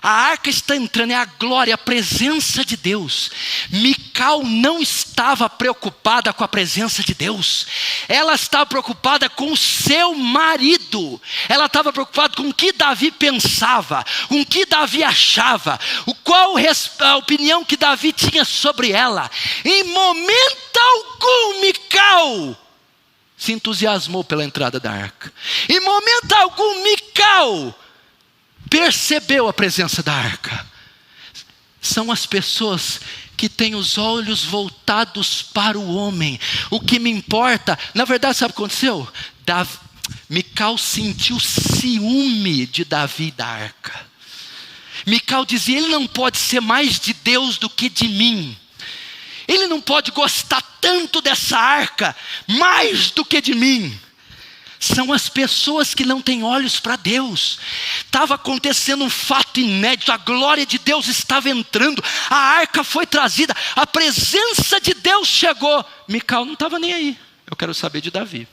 A arca está entrando, é a glória, a presença de Deus. Mical não estava preocupada com a presença de Deus. Ela estava preocupada com o seu marido. Ela estava preocupada com o que Davi pensava, com o que Davi achava, qual a opinião que Davi tinha sobre ela. Em momento algum, Mical se entusiasmou pela entrada da arca. Em momento algum, Mical percebeu a presença da arca. São as pessoas que têm os olhos voltados para o homem. O que me importa, na verdade, sabe o que aconteceu? Mical sentiu ciúme de Davi da arca. Mical dizia: ele não pode ser mais de Deus do que de mim. Ele não pode gostar tanto dessa arca mais do que de mim. São as pessoas que não têm olhos para Deus. Estava acontecendo um fato inédito. A glória de Deus estava entrando. A arca foi trazida. A presença de Deus chegou. Mical não estava nem aí. Eu quero saber de Davi.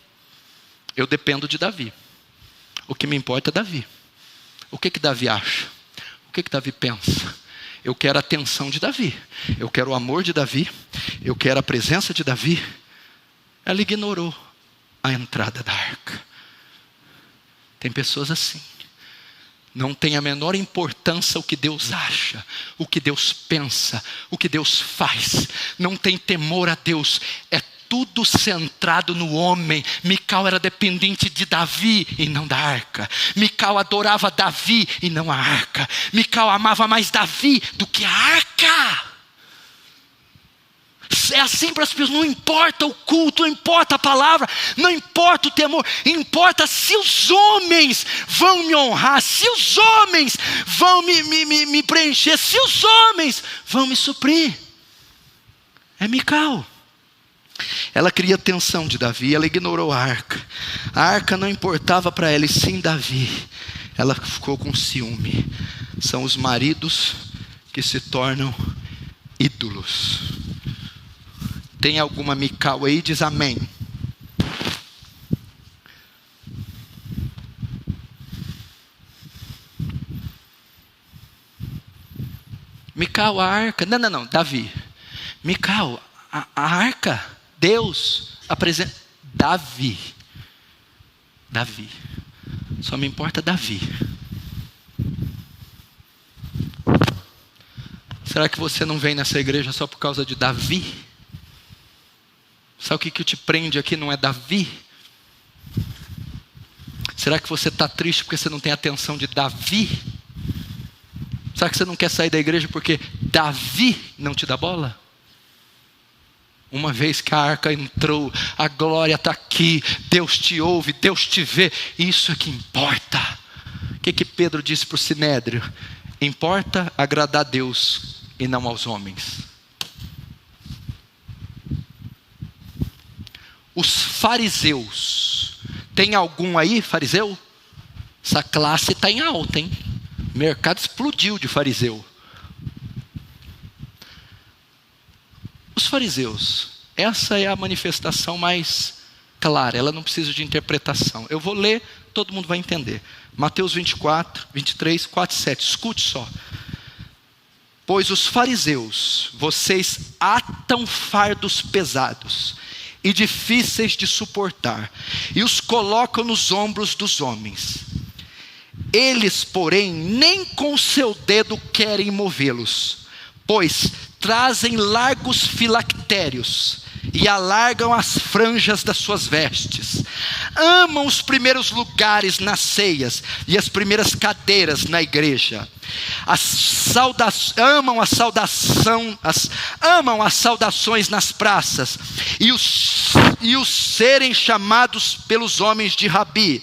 Eu dependo de Davi. O que me importa é Davi. O que Davi acha? O que Davi pensa? Eu quero a atenção de Davi. Eu quero o amor de Davi. Eu quero a presença de Davi. Ela ignorou a entrada da arca. Tem pessoas assim. Não tem a menor importância o que Deus acha, o que Deus pensa, o que Deus faz. Não tem temor a Deus. É tudo centrado no homem. Mical era dependente de Davi e não da arca. Mical adorava Davi e não a arca. Mical amava mais Davi do que a arca. É assim para as pessoas. Não importa o culto, não importa a palavra, não importa o temor, importa se os homens vão me honrar, se os homens vão me preencher, se os homens vão me suprir. É Mical. Ela queria a atenção de Davi, ela ignorou a arca. A arca não importava para ela, e sim Davi. Ela ficou com ciúme. São os maridos que se tornam ídolos. Tem alguma Mical aí? Diz amém. Mical, a arca. Não, Davi. Mical, a arca. Deus, apresenta. Davi. Só me importa Davi. Será que você não vem nessa igreja só por causa de Davi? Sabe o que te prende aqui não é Davi? Será que você está triste porque você não tem a atenção de Davi? Será que você não quer sair da igreja porque Davi não te dá bola? Uma vez que a arca entrou, a glória está aqui, Deus te ouve, Deus te vê, isso é que importa. O que Pedro disse para o Sinédrio? Importa agradar a Deus e não aos homens. fariseus. Tem algum aí, fariseu? Essa classe está em alta, hein? O mercado explodiu de fariseu. Os fariseus, essa é a manifestação mais clara, ela não precisa de interpretação. Eu vou ler, todo mundo vai entender. Mateus 24, 23, 4, 7, escute só. Pois os fariseus, vocês atam fardos pesados e difíceis de suportar, e os colocam nos ombros dos homens. Eles, porém, nem com seu dedo querem movê-los, pois trazem largos filactérios e alargam as franjas das suas vestes. Amam os primeiros lugares nas ceias e as primeiras cadeiras na igreja. Amam as saudações nas praças e os serem chamados pelos homens de rabi.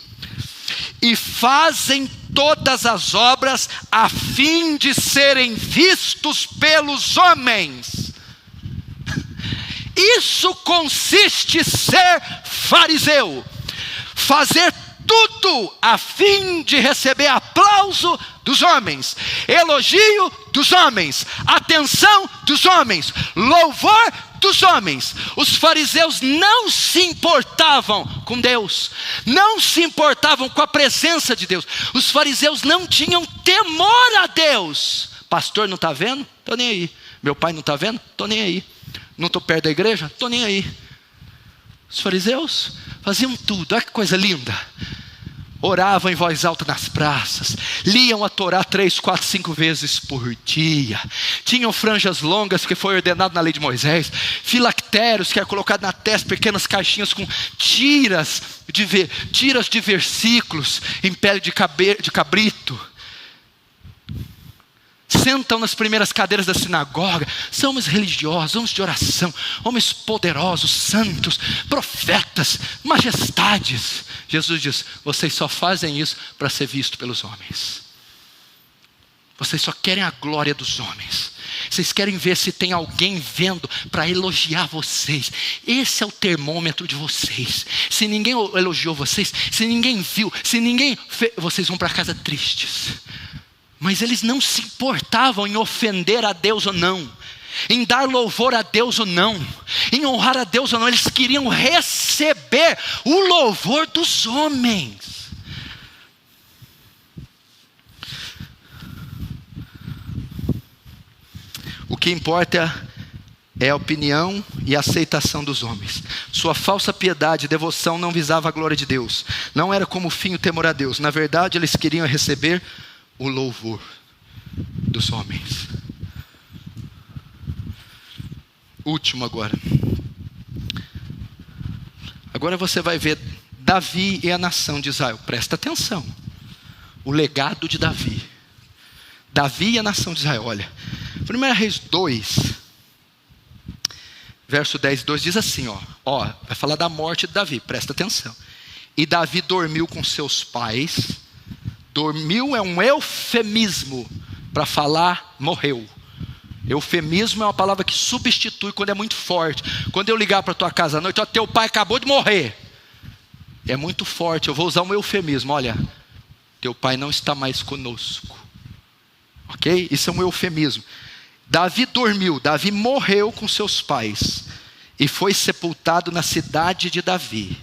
E fazem todas as obras a fim de serem vistos pelos homens. Isso consiste em ser fariseu. Fazer tudo a fim de receber aplauso dos homens, elogio dos homens, atenção dos homens, louvor dos homens. Os fariseus não se importavam com Deus, não se importavam com a presença de Deus. Os fariseus não tinham temor a Deus. Pastor não está vendo? Estou nem aí. Meu pai não está vendo? Estou nem aí. Não estou perto da igreja? Estou nem aí. Os fariseus faziam tudo. Olha que coisa linda. Oravam em voz alta nas praças, liam a Torá 3, 4, 5 vezes por dia, tinham franjas longas que foi ordenado na lei de Moisés, filactérios que era colocado na testa, pequenas caixinhas com tiras de versículos em pele de cabrito. Sentam nas primeiras cadeiras da sinagoga, são homens religiosos, homens de oração, homens poderosos, santos, profetas, majestades. Jesus diz: vocês só fazem isso para ser visto pelos homens. Vocês só querem a glória dos homens. Vocês querem ver se tem alguém vendo para elogiar vocês. Esse é o termômetro de vocês. Se ninguém elogiou vocês, se ninguém viu, se ninguém vocês vão para casa tristes. Mas eles não se importavam em ofender a Deus ou não, em dar louvor a Deus ou não, em honrar a Deus ou não. Eles queriam receber o louvor dos homens. O que importa é a opinião e a aceitação dos homens. Sua falsa piedade e devoção não visava a glória de Deus. Não era como fim o temor a Deus. Na verdade, eles queriam receber o louvor dos homens. Último agora. Agora você vai ver Davi e a nação de Israel. Presta atenção. O legado de Davi. Davi e a nação de Israel. Olha, 1 Reis 2, verso 10 e 2 diz assim, vai falar da morte de Davi. Presta atenção. E Davi dormiu com seus pais. Dormiu é um eufemismo para falar morreu. Eufemismo é uma palavra que substitui quando é muito forte. Quando eu ligar para tua casa à noite, teu pai acabou de morrer. É muito forte, eu vou usar um eufemismo. Olha, teu pai não está mais conosco. Ok? Isso é um eufemismo. Davi dormiu, Davi morreu com seus pais e foi sepultado na cidade de Davi.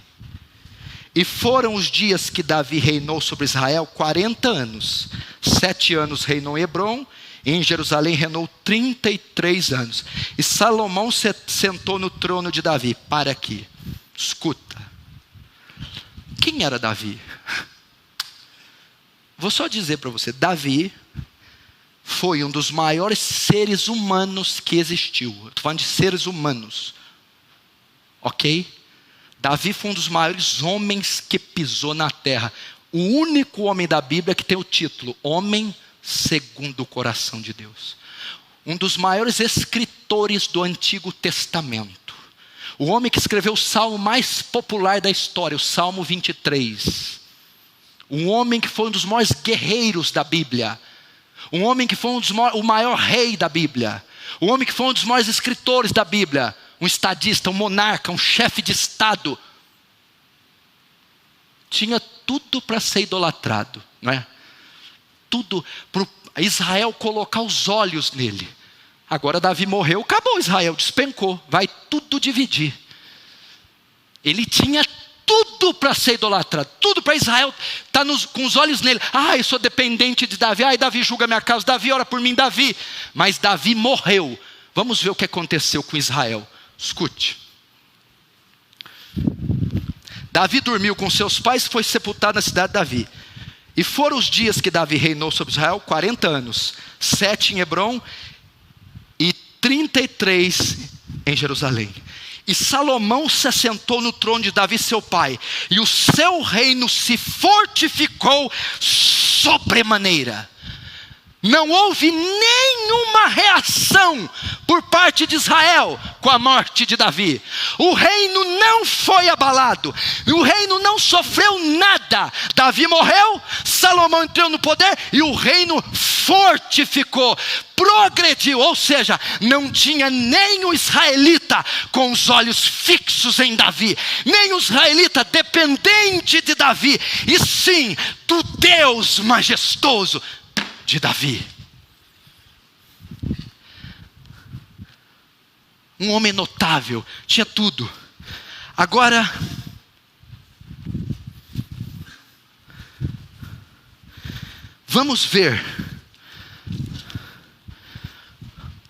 E foram os dias que Davi reinou sobre Israel 40 anos. 7 anos reinou em Hebrom, e em Jerusalém reinou 33 anos. E Salomão se sentou no trono de Davi. Para aqui, escuta. Quem era Davi? Vou só dizer para você, Davi foi um dos maiores seres humanos que existiu. Estou falando de seres humanos. Ok? Davi foi um dos maiores homens que pisou na terra. O único homem da Bíblia que tem o título Homem segundo o coração de Deus. Um dos maiores escritores do Antigo Testamento. O homem que escreveu o salmo mais popular da história, o Salmo 23. Um homem que foi um dos maiores guerreiros da Bíblia. Um homem que foi o maior rei da Bíblia. Um homem que foi um dos maiores escritores da Bíblia. Um estadista, um monarca, um chefe de estado. tinha tudo para ser idolatrado, não é? Tudo para Israel colocar os olhos nele. Agora Davi morreu, acabou Israel, despencou, vai tudo dividir. Ele tinha tudo para ser idolatrado, tudo para Israel estar com os olhos nele. Eu sou dependente de Davi, Davi julga minha causa, Davi ora por mim, Davi. Mas Davi morreu. Vamos ver o que aconteceu com Israel. Escute. Davi dormiu com seus pais e foi sepultado na cidade de Davi. E foram os dias que Davi reinou sobre Israel, 40 anos, 7 em Hebrom e 33 em Jerusalém. E Salomão se assentou no trono de Davi seu pai, e o seu reino se fortificou sobremaneira. Não houve nenhuma reação por parte de Israel com a morte de Davi. O reino não foi abalado, o reino não sofreu nada. Davi morreu, Salomão entrou no poder e o reino fortificou, progrediu. Ou seja, não tinha nem o israelita com os olhos fixos em Davi, nem o israelita dependente de Davi, e sim do Deus majestoso de Davi. Um homem notável, tinha tudo. Agora, vamos ver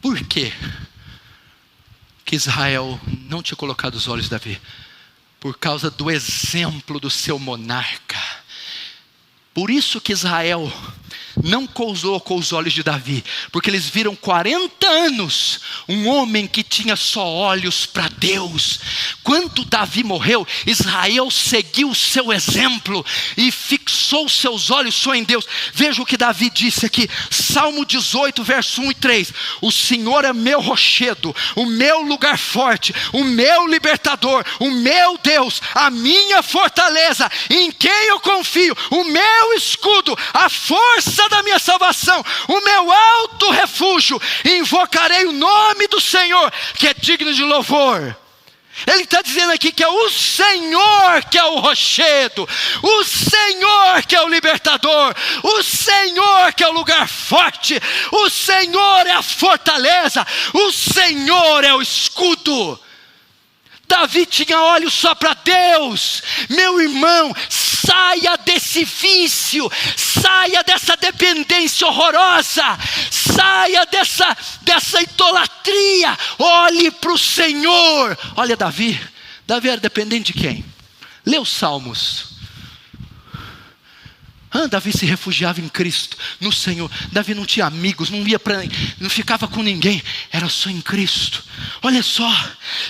por que Israel não tinha colocado os olhos em Davi. Por causa do exemplo do seu monarca. Por isso que Israel não colocou os olhos de Davi, porque eles viram 40 anos um homem que tinha só olhos para Deus. Quando Davi morreu, Israel seguiu o seu exemplo e fixou seus olhos só em Deus. Veja o que Davi disse aqui, Salmo 18, verso 1 e 3. O Senhor é meu rochedo, o meu lugar forte, o meu libertador, o meu Deus, a minha fortaleza, em quem eu confio, o meu escudo, a força da minha salvação, o meu alto refúgio. Invocarei o nome do Senhor, que é digno de louvor. Ele está dizendo aqui que é o Senhor que é o rochedo, o Senhor que é o libertador, o Senhor que é o lugar forte, o Senhor é a fortaleza, o Senhor é o escudo. Davi tinha olhos só para Deus. Meu irmão, saia desse vício, saia dessa dependência horrorosa, saia dessa idolatria, olhe para o Senhor. Olha Davi era dependente de quem? Lê os Salmos. Davi se refugiava em Cristo, no Senhor. Davi não tinha amigos, não ficava com ninguém, era só em Cristo. Olha só,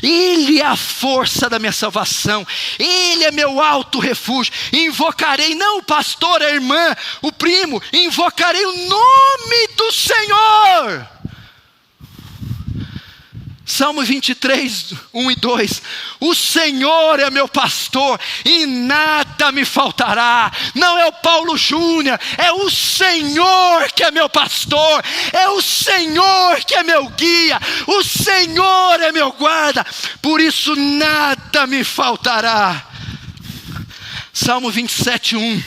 Ele é a força da minha salvação, Ele é meu alto refúgio. Invocarei, não o pastor, a irmã, o primo, invocarei o nome do Senhor. Salmo 23, 1 e 2. O Senhor é meu pastor e nada me faltará. Não é o Paulo Júnior, é o Senhor que é meu pastor, é o Senhor que é meu guia, o Senhor é meu guarda, por isso nada me faltará. Salmo 27, 1.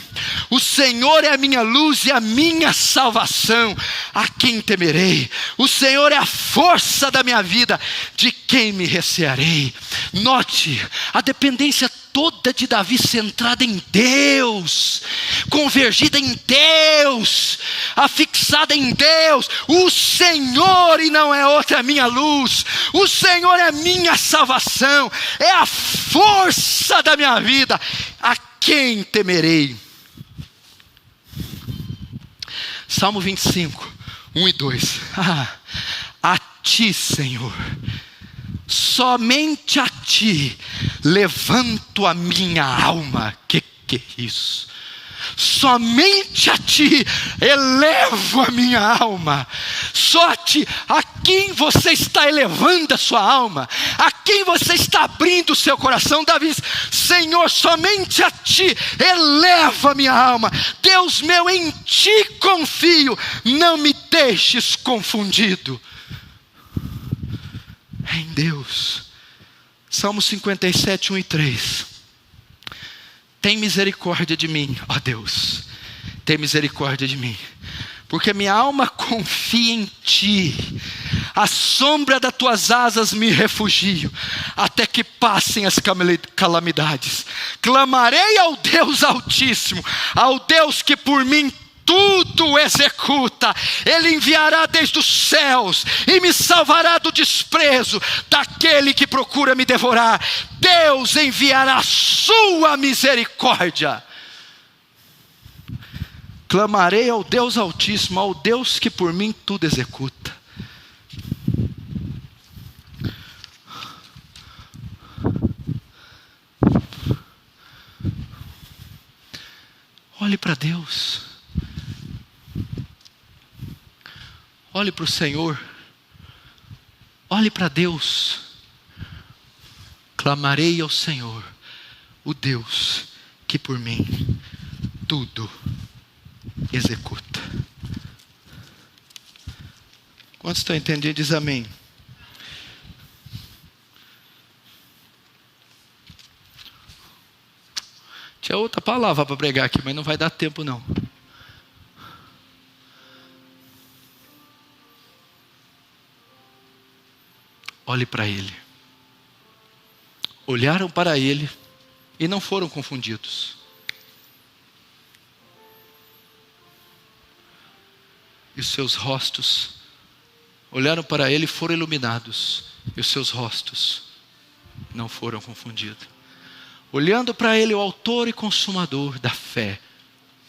O Senhor é a minha luz e a minha salvação, a quem temerei? O Senhor é a força da minha vida, de quem me recearei? Note a dependência toda de Davi centrada em Deus, convergida em Deus, afixada em Deus. O Senhor e não é outra, a minha luz, o Senhor é a minha salvação, é a força da minha vida, a quem temerei? Salmo 25, 1 e 2. A ti, Senhor, somente a ti levanto a minha alma. Que é isso? Somente a ti elevo a minha alma. Só a ti. A quem você está elevando a sua alma? A quem você está abrindo o seu coração? Davi diz, Senhor, somente a ti eleva a minha alma. Deus meu, em ti confio, não me deixes confundido. Em Deus. Salmo 57, 1 e 3. tem misericórdia de mim, ó Deus, tem misericórdia de mim, porque minha alma confia em Ti, à sombra das Tuas asas me refugio, até que passem as calamidades. Clamarei ao Deus Altíssimo, ao Deus que por mim tudo executa. Ele enviará desde os céus e me salvará do desprezo daquele que procura me devorar. Deus enviará a sua misericórdia. Clamarei ao Deus Altíssimo, ao Deus que por mim tudo executa. Olhe para Deus. Olhe para o Senhor. Olhe para Deus. Clamarei ao Senhor, o Deus que por mim tudo executa. Quantos estão entendendo? Diz amém. Tinha outra palavra para pregar aqui, mas não vai dar tempo não. Olhe para Ele. Olharam para Ele e não foram confundidos. E os seus rostos olharam para Ele e foram iluminados. E os seus rostos não foram confundidos. Olhando para Ele, o autor e consumador da fé,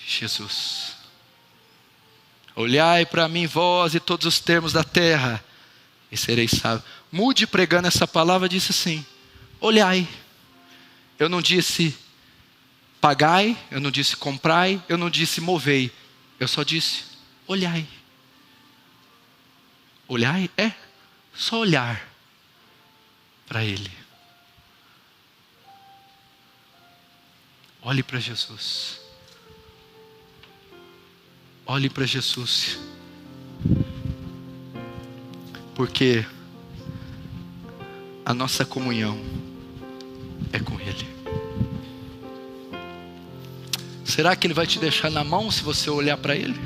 Jesus. Olhai para mim, vós e todos os termos da terra, e sereis sábios. Mude pregando essa palavra, disse assim: olhai. Eu não disse pagai, eu não disse comprai, eu não disse movei. Eu só disse olhai. Olhai é só olhar para Ele. Olhe para Jesus. Olhe para Jesus. Porque a nossa comunhão é com Ele. Será que Ele vai te deixar na mão se você olhar para Ele?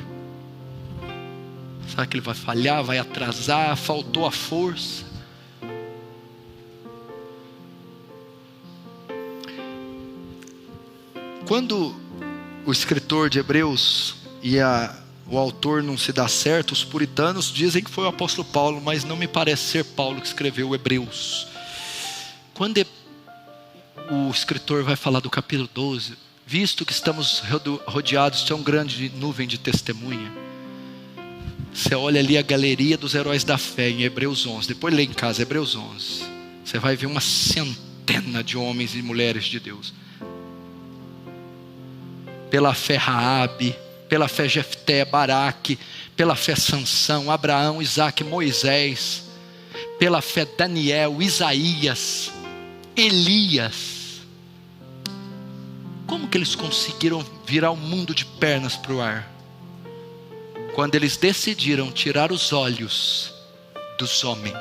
Será que Ele vai falhar, vai atrasar, faltou a força? Quando o escritor de Hebreus e o autor não se dá certo, os puritanos dizem que foi o apóstolo Paulo, mas não me parece ser Paulo que escreveu Hebreus. Quando o escritor vai falar do capítulo 12, visto que estamos rodeados de tão grande nuvem de testemunha, você olha ali a galeria dos heróis da fé em Hebreus 11, depois lê em casa Hebreus 11, você vai ver uma centena de homens e mulheres de Deus. Pela fé Raabe, pela fé Jefté, Baraque, pela fé Sansão, Abraão, Isaque, Moisés, pela fé Daniel, Isaías, Elias. Como que eles conseguiram virar o mundo de pernas para o ar? Quando eles decidiram tirar os olhos dos homens,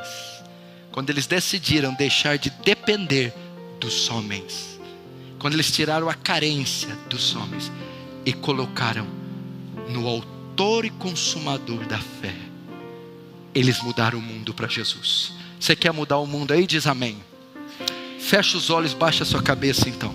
quando eles decidiram deixar de depender dos homens, quando eles tiraram a carência dos homens e colocaram no autor e consumador da fé, eles mudaram o mundo para Jesus. Você quer mudar o mundo aí? Diz amém. Fecha os olhos, baixa a sua cabeça então.